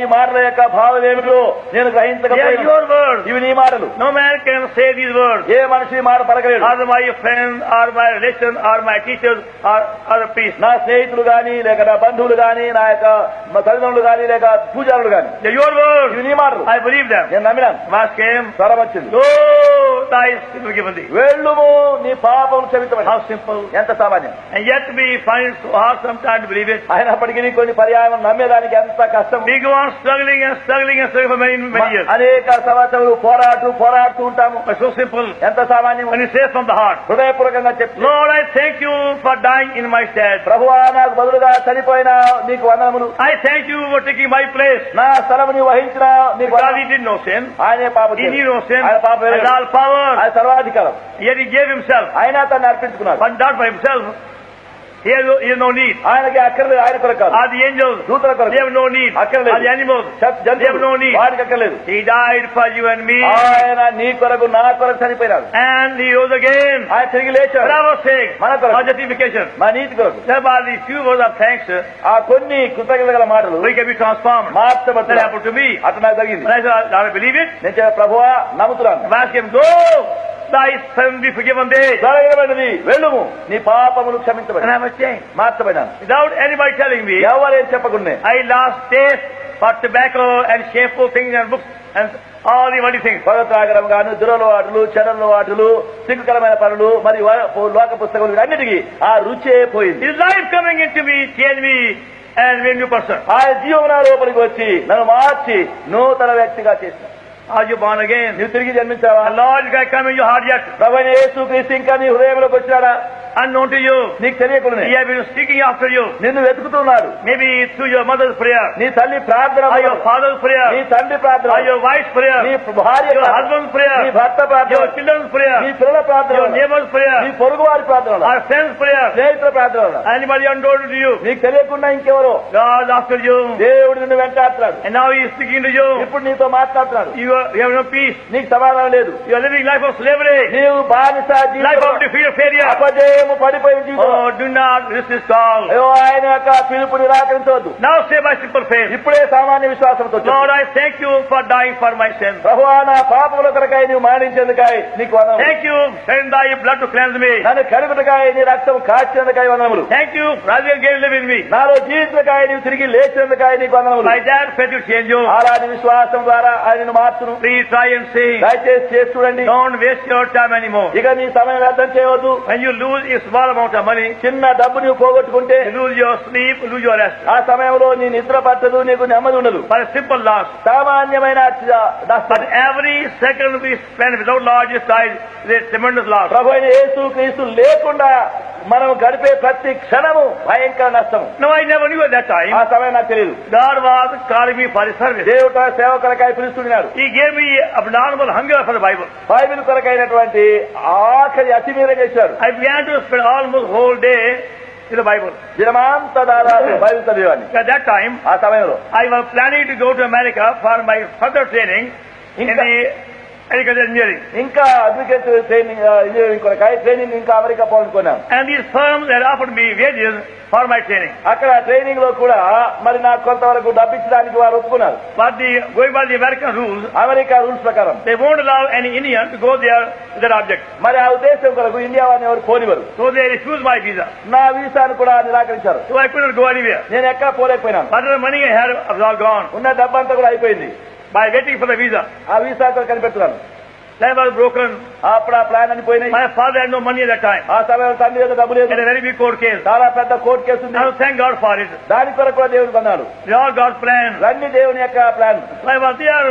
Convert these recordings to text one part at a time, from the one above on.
ఈ మాటల యొక్క భావం ఏమిటో నేను గ్రహించకపోయాను. ఇవి నీ మాటలు. No man can say these words. ఏ మనిషి మాట పలకలేడు. Or my friend, or my relation, or my teachers, or other priests. నా స్నేహితులు గాని, లేక నా బంధువులు గాని, నా యొక్క తల్లిదండ్రులు గాని, లేక పూజారులు గాని. Your words. ఇవి నీ మాటలు. I believe them. నేను నమ్మినాను. Verse came. స్వరం వచ్చింది. Go, thy sin forgiven thee. వెళ్ళుము, నీ పాపం క్షమించబడి. How simple. ఎంత సామాన్యం. And yet we find it so hard sometimes to believe it. అయినప్పటికీ కొన్ని పర్యాయం నమ్మేదానికి ఎంత కష్టం. We go on struggling and struggling and struggling for many years. అనేక సంవత్సరాలు పోరాడుతూ ఉంటాము. But so simple. ఎంత సామాన్యం. When you say from the heart, హృదయపూర్వకంగా చెప్పు. Lord, I thank you for dying in my stead. ప్రభువా, నాకు బదులుగా చనిపోయిన నీకు వందనములు. I thank you for taking my place. నా స్థలము నీవు వహించిన నీకు God, వందనములు. he did no sin. ఆయనే పాపం He knew no sin. ఆయన పాపం And all power. ఆయన సర్వాధికారం. Yet he gave himself. ఆయన తను అర్పించుకున్నాడు. But not for himself. He has no need. ఆయనకి అక్కర్లేదు. ఆయన కొరకు కాదు. Are the angels? దూతల కొరకు. They have no need. అక్కర్లేదు. Are the animals? They have no need. వాడికి అక్కర్లేదు. He died for you and me. ఆయన నీ కొరకు నా కొరకు చనిపోయినాడు. And he rose again. ఆయన తిరిగి లేచాడు. For our sake. మన కొరకు. For justification. మా నీతి కొరకు. Thereby these few words of thanks. ఆ కొన్ని కృతజ్ఞత గల మాటలు We can be transformed. That మార్చబడతాయి. happened to me. అట్లా నాకు జరిగింది. And I said, Lord, I believe it. నేను చెప్పాను, ప్రభువా నమ్ముతున్నాను. I asked him, go. Thy sin be forgiven thee. జరగబడినది వెళ్ళుము, నీ పాపములు క్షమించబడి. And I was changed. మార్చబడినాను. Without anybody telling me, ఎవరేం చెప్పకుండా I lost taste for tobacco and shameful things and books and all the worldly things. పొగ త్రాగడం గాను, దురలవాటులు, చెడలవాటులు, సిగ్గుకరమైన పనులు, మరి లోక పుస్తకములు అన్నిటికీ ఆ రుచే పోయింది. His life coming into me changed me and made a new person. ఆ జీవన లోపలికి వచ్చి నన్ను మార్చి నూతన వ్యక్తిగా చేసిన. Are you born again? నువ్వు తిరిగి జన్మించావా? The Lord is going to come in your heart yet. ప్రభువైన యేసుక్రీస్తు ఇంకా నీ హృదయంలోకి వచ్చాడా? Unknown to you. నీకు తెలియకుండా He has been seeking after you. నిన్ను వెతుకుతున్నాడు. Maybe through your mother's prayer, నీ తల్లి ప్రార్థన, or your father's prayer, నీ తండ్రి ప్రార్థన, or your wife's prayer, నీ భార్య your ప్రార్థన, husband's prayer, నీ భర్త ప్రార్థన, your children's prayer, నీ పిల్లల ప్రార్థన, your neighbor's prayer, నీ పొరుగు వారి ప్రార్థన, our friend's prayer, స్నేహితుల ప్రార్థన. anybody unknown to you. నీకు తెలియకుండా ఇంకెవరో God after you. దేవుడు నిన్ను వెంటాడుతున్నాడు. And now He is speaking to you. ఇప్పుడు నీతో మాట్లాడుతున్నాడు. You have no peace. నీకు సమాధానం లేదు. You are living life of slavery, నీవు బానిస life of జీవితం, defeat of failure. అపజయము పడిపోయిన జీవితం. Oh, do not resist His call. అయ్యో, ఆయన యొక్క పిలుపు నిరాకరించవద్దు. Now say by simple faith, ఇప్పుడే సామాన్య విశ్వాసంతో చెప్పు. Lord, I thank you for dying for my sins. ప్రభువా, నా పాపముల కొరకై నీవు మరణించేందుకై నీకు వందనములు. Thank you, send thy blood to cleanse me. నన్ను కడుగుటకై నీ రక్తం కాచినందుకై వందనములు. Thank you, rather than live in me. నాలో జీవితకై నీవు తిరిగి లేచినందుకై నీకు వందనములు. By that faith you change you. అలాంటి విశ్వాసం ద్వారా ఆయనను మార్చును. Please try and see. దయచేసి చేసి చూడండి. Don't waste your time anymore. ఇక నీ సమయం వ్యర్థం చేయవద్దు. When you lose a small amount of money, చిన్న డబ్బు నీవు పోగొట్టుకుంటే you lose your sleep, you lose your rest. ఆ సమయంలో నీ నిద్ర పట్టదు, నీకు నెమ్మది ఉండదు. For a simple loss. సామాన్యమైన నష్టం. But every second we spend without Lord Jesus Christ is a tremendous loss. ప్రభు అయిన యేసుక్రీస్తు లేకుండా మనం గడిపే ప్రతి క్షణము భయంకర నష్టము. No, I never knew at that time. ఆ సమయం నాకు తెలియదు. God was calling me for His service. దేవుడు తన సేవకులకై పిలుస్తున్నాడు. He gave me abnormal hunger for the Bible. Bible కొరకైనటువంటి ఆఖరి అతిమీర చేశాడు. I began to spend almost whole day in the Bible. దినమంతా దాదాపు బైబిల్ చదివేవాడిని. At that time, ఆ సమయంలో I was planning to go to America for my further training in the agricultural engineering. ఇంకా agriculture training engineering కొరకై training ఇంకా America పోవాలనుకున్నాను. And these firms had offered me wages for my training. అక్కడ training లో కూడా మరి నాకు కొంతవరకు డబ్బించడానికి వారు ఒప్పుకున్నారు. But going by the American rules, America rules ప్రకారం they won't allow any Indian to go there with their object. మరి ఆ ఉద్దేశం కొరకు ఇండియా వారిని ఎవరు పోనివారు. So they refused my visa. నా వీసాను కూడా నిరాకరించారు. So I couldn't go anywhere. నేను ఎక్కడ పోలేకపోయినాను. But the money I had was all gone. ఉన్న డబ్బంతా కూడా అయిపోయింది. By waiting for the visa, ఆ వీసా కొరకు కనిపెడుతున్నాను. life was broken. అప్పుడు ఆ ప్లాన్ అని పోయినాయి. My father had no money at that time. ఆ సమయంలో తండ్రి దగ్గర డబ్బు లేదు. Had a very big court case. చాలా పెద్ద కోర్టు కేసు ఉంది. I thank God for it. దాని కొరకు కూడా దేవుడు కొన్నాడు. It's all God's plan. అన్ని దేవుని యొక్క plan. So I was there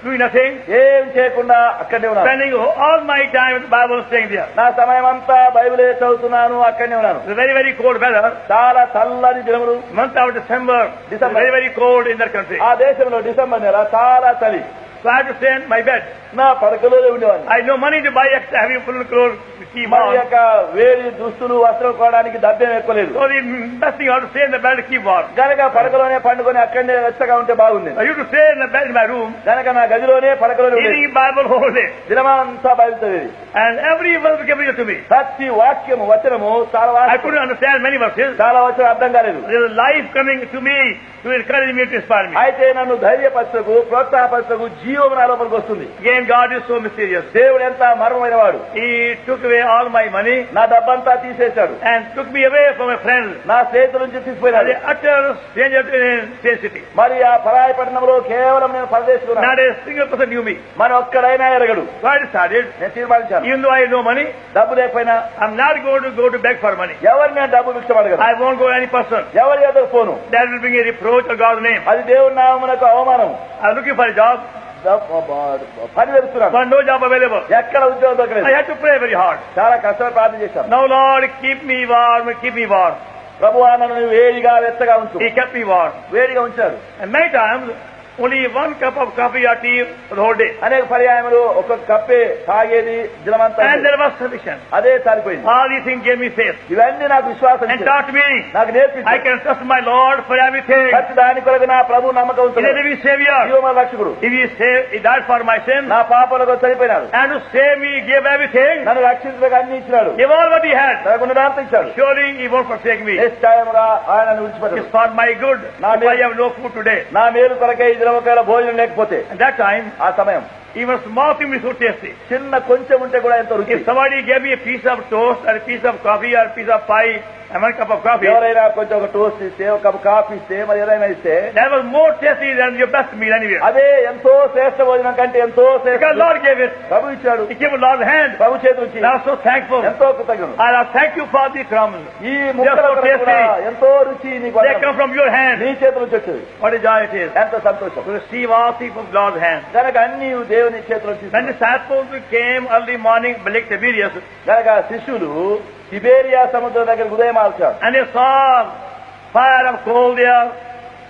doing nothing, ఏం చేయకుండా అక్కడే ఉన్నాను. spending all my time with the Bible, staying there. నా సమయం అంతా బైబిలే చదువుతున్నాను, అక్కడనే ఉన్నాను. It's very, very cold weather. చాలా చల్లని దినములు. Month of December, it's very, very cold in that country. ఆ దేశంలో డిసెంబర్ నెల చాలా చలి. So I had to stay in my bed. నా పడకలోనే ఉండేవాడిని. I had no money to buy extra heavy full clothes to keep మరి warm. యొక్క వేడి దుస్తులు వస్త్రాలు కొనడానికి డబ్బేం ఎక్కువ లేదు. So the best thing I had to stay in the bed to keep warm. గనక పడకలోనే పండుకొని అక్కడనే వెచ్చగా ఉంటే బాగుంది. I used to stay in the bed in my room, గనక నా గదిలోనే పడకలోనే ఉండేది. reading Bible whole day. దినమంతా బైబిల్ చదివేది. And every verse became real to me. ప్రతి వాక్యము వచనము చాలా I వాక్యం couldn't understand many verses. చాలా వచనం అర్థం కాలేదు. There was life coming to me to encourage me, to inspire me. అయితే నన్ను ధైర్యపరచకు ప్రోత్సాహపరచకు జీవము నా లోపలికి వస్తుంది. Again, God is so mysterious. దేవుడు ఎంత మర్మమైన వాడు. He took away all my money నా డబ్బంతా తీసేశాడు. and took me away from my friends. నా స్నేహితుల నుంచి As తీసుకుపోయినాడు. an utter stranger to a strange city. మరి ఆ పరాయి పట్టణంలో కేవలం నేను పరదేశుకున్నాను. Not a single person knew me. మన ఒక్కడైనా ఎరగడు. So I decided, నేను తీర్మానించాను. even though I had no money, డబ్బు లేకపోయినా I'm not going to go to beg for money. ఎవరిని నేను డబ్బు భిక్షమడగను. I won't go to any person. ఎవరి ఎదురు పోను. That will bring a reproach of God's name. అది దేవుడి నామమునకు అవమానం. I'm looking for a job, పని వెళ్తున్నాను. but no job available. ఎక్కడ ఉద్యోగం దొరకలేదు. I had to pray very hard. చాలా కష్టపడి ప్రార్థన చేశాను. Now, Lord, keep me warm, keep me warm. ప్రభువా నన్ను నువ్వు వేడిగా వెచ్చగా ఉంచు. He kept me warm. వేడిగా ఉంచాడు. And many times, only 1 cup of coffee or tea for the whole day. అనేక పర్యాయములు ఒక కప్పే తాగేది దినమంతా. And there was sufficient. అదే సరిపోయింది. All these things gave me faith ఇవన్నీ నాకు విశ్వాసం and ఇచ్చాయి. taught me నాకు I నేర్పించాయి. can trust my Lord for everything. ప్రతి దాని కొరకు నా ప్రభు He is a నమ్మకం living Savior. జీవమ రక్షకుడు. If He died for my sin నా పాపలకు చనిపోయినాడు. and to save me, He gave everything. నన్ను రక్షించడానికి అన్ని ఇచ్చినాడు. Give all what He had. నాకు ఉన్నదాంతా ఇచ్చాడు. Surely He won't forsake me. నిశ్చయముగా ఆయన నన్ను It's విడిచిపెట్టడు. for my good. Now, If I have no food today. నా మేలు కొరకే ఈ దినం ఒకవేళ భోజనం లేకపోతే At that time, ఆ సమయం even small thing was so tasty. చిన్న కొంచెం ఉంటే కూడా ఎంతో రుచి. If somebody gave me a piece of toast or a piece of coffee or a piece of pie and 1 cup of coffee, ఎవరైనా కొంచెం ఒక టోస్ట్ ఇస్తే ఒక కప్ కాఫీ ఇస్తే మరి ఏదైనా ఇస్తే that was more tasty than your best meal anywhere. అదే ఎంతో శ్రేష్ఠ భోజనం కంటే ఎంతో శ్రేష్ఠ. Because Lord gave it. ప్రభు ఇచ్చాడు. He gave it Lord's hand. ప్రభు చేతి నుంచి And I was so thankful. ఎంతో కృతజ్ఞుడు. And I thank you for the crumbs. ఈ ముక్కల Just so కొరకు కూడా tasty. ఎంతో రుచి నీకు They వందనాలు. come from your hand. నీ చేతి నుంచి వచ్చేది. What a joy it is ఎంత సంతోషం. to receive all things from God's hand. కనుక అన్ని దేవుని చేతిలో When the disciples came early morning, Lake Tiberias, కనుక శిష్యులు తిబేరియా సముద్రం దగ్గర ఉదయం ఆల్చారు. and they saw fire of coal there,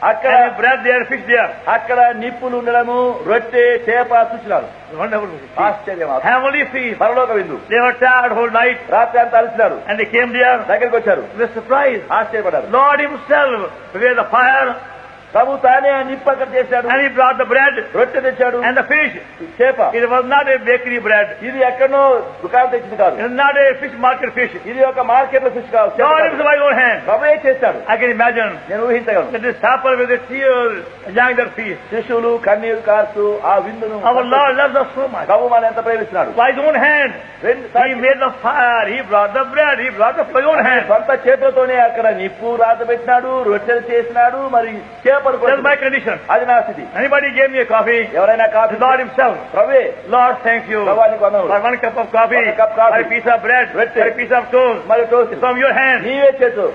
అక్కడ and bread there, fish there. అక్కడ నిప్పులు ఉండడము రొట్టె చేప చూసినారు. Wonderful. ఆశ్చర్యం. Heavenly feast. పరలోక విందు. They were tired whole night, రాత్రి అంతా అలసినారు. and they came there. దగ్గరికి వచ్చారు. They were surprised. ఆశ్చర్యపడ్డారు. Lord Himself prepared the fire, ప్రభు తానే ఆ నిప్పు అక్కడ చేశాడు. and He brought the bread రొట్టె తెచ్చాడు. and the fish. చేప. It was not a bakery bread. ఇది ఎక్కడో దుకాణం తెచ్చింది కాదు. It was not a fish market fish. ఇది ఒక మార్కెట్ లో ఫిష్ కాదు. God Himself by your hand. ప్రభువే చేశాడు. I can imagine నేను ఊహించగలను. the disciples with the tears enjoying their feast. శిష్యులు కన్నీరు కార్చు ఆ విందును. Our Lord loves us so much. ప్రభు మన ఎంత ప్రేమిస్తున్నాడు. By His own hand, He made the fire. He brought the bread. He brought the by His own hand. సొంత చేతులతోనే అక్కడ నిప్పు రాత పెట్టినాడు, రొట్టెలు చేసినాడు, మరి చేపలు That's my కొట్టాడు. condition. అది నా స్థితి. Anybody gave me a coffee? ఎవరైనా కాఫీ The Lord Himself. ప్రభువే. Lord, thank you ప్రభు నీకు వందనాలు. for 1 cup of coffee, 1 cup coffee, for a piece of bread, bread, for a piece of toast మరి toast from your hand. నీవే చేతు.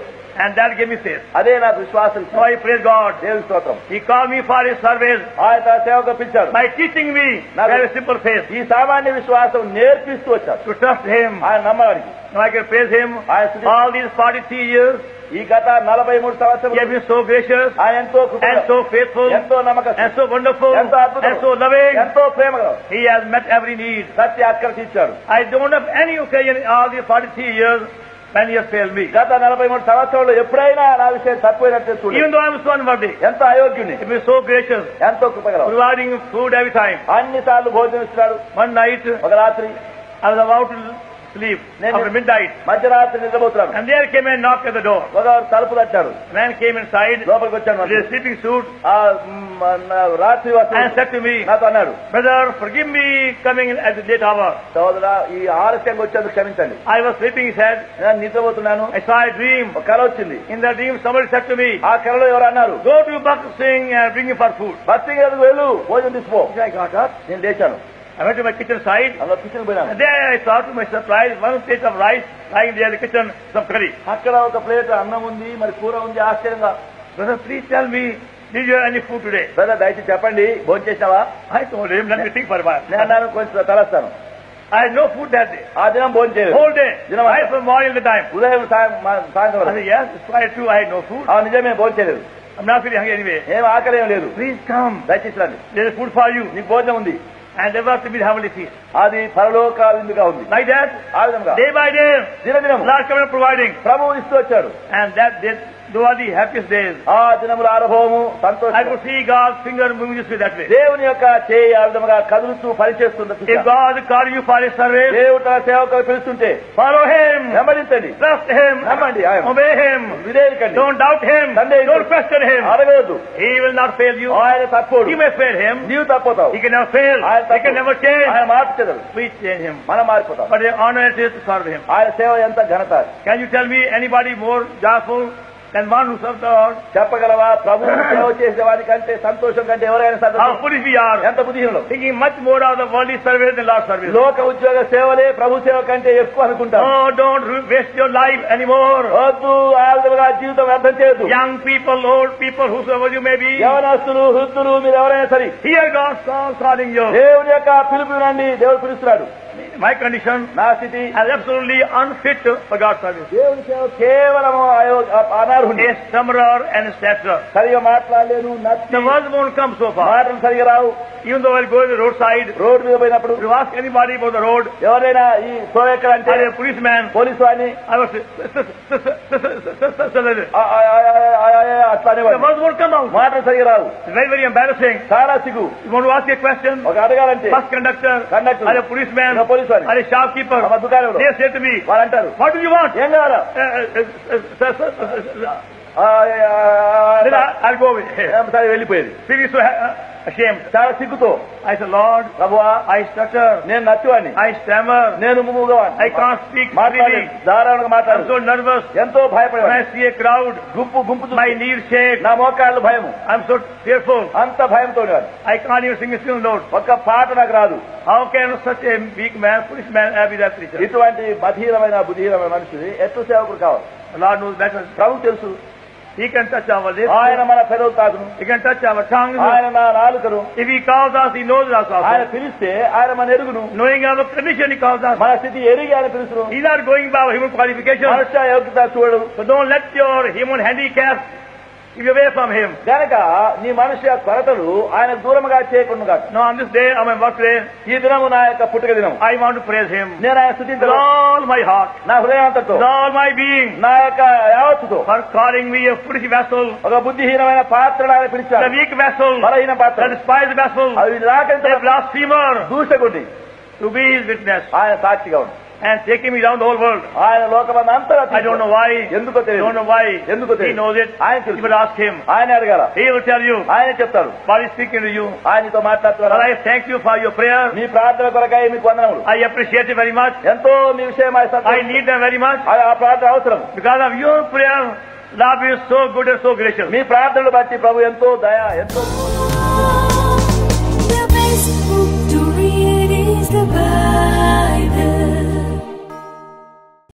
And that gave me faith. అదే నాకు విశ్వాసం. So I praise God. దేవుని స్తోత్రం. He called me for His service ఆయన సేవకు పిలిచాడు. by teaching me very simple faith ఈ సామాన్య విశ్వాసం నేర్పిస్తూ వచ్చాడు. to trust Him. ఆయన నమ్మడానికి. Now I can praise Him. ఆయన స్తుతి- All these 43 years, ఈ గత 43 He has సంవత్సరాలు been so gracious ఆయన ఎంతో and కృపగల, so faithful ఎంతో నమ్మకం, and so wonderful ఎంతో అద్భుతం, and so loving. ఎంతో ప్రేమగల. He has met every need. సత్య అక్కడ తీర్చాడు. I don't have any occasion in all these 43 years when He has failed me. గత 43 సంవత్సరాల్లో ఎప్పుడైనా నా విషయం తక్కువైనట్టు చూడండి. Even though I am so unworthy, ఎంతో అయోగ్యుని, He was so gracious, ఎంతో కృపగల. providing food every time. అన్ని సార్లు భోజనం ఇస్తున్నాడు. One night, ఒక రాత్రి I was about to sleep after midnight, మధ్యరాత్రి నిద్రపోతున్నాడు. and there came a knock at the door. ఒక తలుపు తట్టాడు. Man came inside లోపలికి వచ్చాడు. with a sleeping suit ఆ రాత్రి and వస్తుంది said to me, నాతో అన్నాడు, "Brother, forgive me coming at the late hour." సోదరా ఈ ఆలస్యంగా వచ్చేందుకు క్షమించండి. I was sleeping, he said. నేను నిద్రపోతున్నాను. I saw a dream. ఒక కల వచ్చింది. In the dream, somebody said to me, ఆ కలలో ఎవరు అన్నారు, "Go to Bakr Singh and bring him for food." Bus ఎదుగు వెళ్ళు, భోజనం తీసుకో. I got up. నేను లేచాను. I went to my kitchen side. అందులో కిచెన్ పోయినాను. And there I saw to my surprise one plate of rice lying there in the kitchen, some curry. అక్కడ ఒక ప్లేట్ అన్నం ఉంది, మరి కూర ఉంది. ఆశ్చర్యంగా, Brother, please tell me, did you have any food today? Brother దయచేసి చెప్పండి, భోజనం చేసినావా? I told him, let me think for a while. నేను అన్నాను, కొంచెం తలస్తాను. I had no food that day. ఆ దినం భోజనం చేయలేదు. Whole day. You know what? Right from morning to time. ఉదయం సాయంత్రం I వరకు. said, yes, it's quite true, I had no food. నిజమే భోజనం చేయలేదు. I'm not feeling hungry anyway. ఏం ఆకలేం లేదు, Please come. దయచేసి రండి, There is food for you. నీకు భోజనం ఉంది. And there was to be the heavenly feast. అది పరలోక విందుగా ఉంది. Like that, ఆ విధంగా day by day, దినదినం Lord coming and providing. ప్రభువు ఇస్తూ వచ్చాడు. And those are the happiest days. ఆ దినముల అనుభవము I సంతోషం. could see God's finger moving this way, that way. దేవుని యొక్క చేయి ఆ విధంగా కదులుతూ పనిచేస్తున్న If God is calling you for His service, దేవుడు తన సేవకులు పిలుస్తుంటే follow Him. వెంబడించండి, Trust Him. నమ్మండి, Obey Him. విధేయుకండి, Don't doubt Him. సందేహించండి, Don't question Him. అడగవద్దు. He will not fail you. ఆయన తప్పోడు, You may fail Him. నీవు తప్పుతావు. He can never fail. He can never change. ఆయన మార్చదు, We change Him. మనం మారిపోతాం. But the honor it is to serve Him. ఆయన సేవ ఎంత ఘనత. Can you tell me anybody more joyful than one who serves the Lord? చెప్పగలవా? ప్రభువు సేవ చేసే వారి కంటే సంతోషం కంటే ఎవరైనా How సంతోషం. foolish we are. ఎంత బుద్ధిహీనులు. Thinking much more of the worldly service than Lord's service. లోక ఉద్యోగ సేవలే ప్రభు సేవ కంటే ఎక్కువ అనుకుంటాం. Oh, don't waste your life anymore. వద్దు, ఆ విధంగా జీవితం వ్యర్థం చేయొద్దు. Young people, old people, whosoever you may be, యవనస్తులు, వృద్ధులు, మీరు ఎవరైనా సరే hear God's call calling you. దేవుని యొక్క పిలుపు వినండి. దేవుడు పిలుస్తున్నాడు. My condition నా స్థితి is absolutely unfit for God's service. దేవుని సేవ కేవలము అనర్హుని. A stammerer and a stutterer. సరిగా మాట్లాడలేను, The words won't come so far. మాటలు సరిగా రావు. Even though I'll go to the roadside, road మీద పోయినప్పుడు if you ask anybody about the road, ఎవరైనా ఈ సో ఎక్కడంటే or a policeman, పోలీసు వాడిని I was అట్లానే the words won't come out. మాటలు సరిగా రావు. It's very, very embarrassing. చాలా సిగ్గు. You want to ask a question, ఒక అడగాలంటే bus conductor, conductor, or a policeman, police వాడిని, or a shopkeeper, మా దుకాణంలో they say to me, వాళ్ళు అంటారు, what do you want? ఏం కావాలా? Then I'll go with it. సరే వెళ్ళిపోయేది. Feeling so ashamed. చాలా సిగ్గుతో, I said, Lord, ప్రభువా I stutter, నేను నచ్చువాడిని, I stammer, నేను మూగవాడిని, I can't speak మాట్లాడి freely. ధారాళంగా I'm మాట్లాడు, so nervous. ఎంతో When I భయపడేవాడిని. see a crowd, గుంపు my knees shake. నా మోకాళ్ళు భయము, I'm so fearful. అంత భయంతో ఉండేవాడిని. I can't even sing a single note. ఒక్క పాట నాకు రాదు. How can such a weak man, foolish man, be that preacher? ఇటువంటి బధీరమైన బుద్ధిహీనమైన మనిషి ఎత్తు సేవకుడు కావాలి. The Lord knows better. ప్రభు తెలుసు. He can touch our lips. ఆయన మన పెదవులు తాకును, He can touch our tongues. ఆయన నా నాలుకను. If He calls us, He knows us ఆయన also. పిలిస్తే ఆయన మన ఎరుగును. Knowing our condition, He calls us. మన స్థితి ఎరిగి ఆయన పిలుచును. He's not going by our human qualifications. మనుష్య యోగ్యత చూడడు. So don't let your human handicap keep you away from Him. గనక నీ మనుష్య కొరతలు ఆయన దూరముగా చేయకుండా కాదు. Now on this day, on my birthday, ఈ దినము నా యొక్క పుట్టుక దినం. I want to praise Him నేను ఆయన with స్థుతించను all my heart, నా హృదయాంతతో, with all my being, నా యొక్క యావత్తుతో. for calling me a foolish vessel, ఒక బుద్ధిహీనమైన పాత్రను ఆయన a పిలిచాడు. weak vessel, బలహీన పాత్ర, a despised vessel, అవి a నిరాకరించిన blasphemer, దూషకుడి to be His witness ఆయన సాక్షిగా ఉంది. and taking me down the whole world. ఆయన లోకమంతా అంతా I don't know why. ఎందుకో I తెలియదు. don't know why. ఎందుకో He తెలియదు. knows it. ఆయన You తెలుసు. will ask Him. ఆయన అడగాల. He will tell you. ఆయన చెప్తాడు. While He's speaking to you. ఆయనతో But మాట్లాడుతున్నారు. I thank you for your prayer. మీ ప్రార్థన కొరకై మీకు వందనములు. I appreciate it very much. ఎంతో మీ విషయమై I need them very much. ఆ ప్రార్థన అవసరం. Because of your prayer, Lord is so good and so gracious. మీ ప్రార్థనలు బట్టి ప్రభు ఎంతో దయ, ఎంతో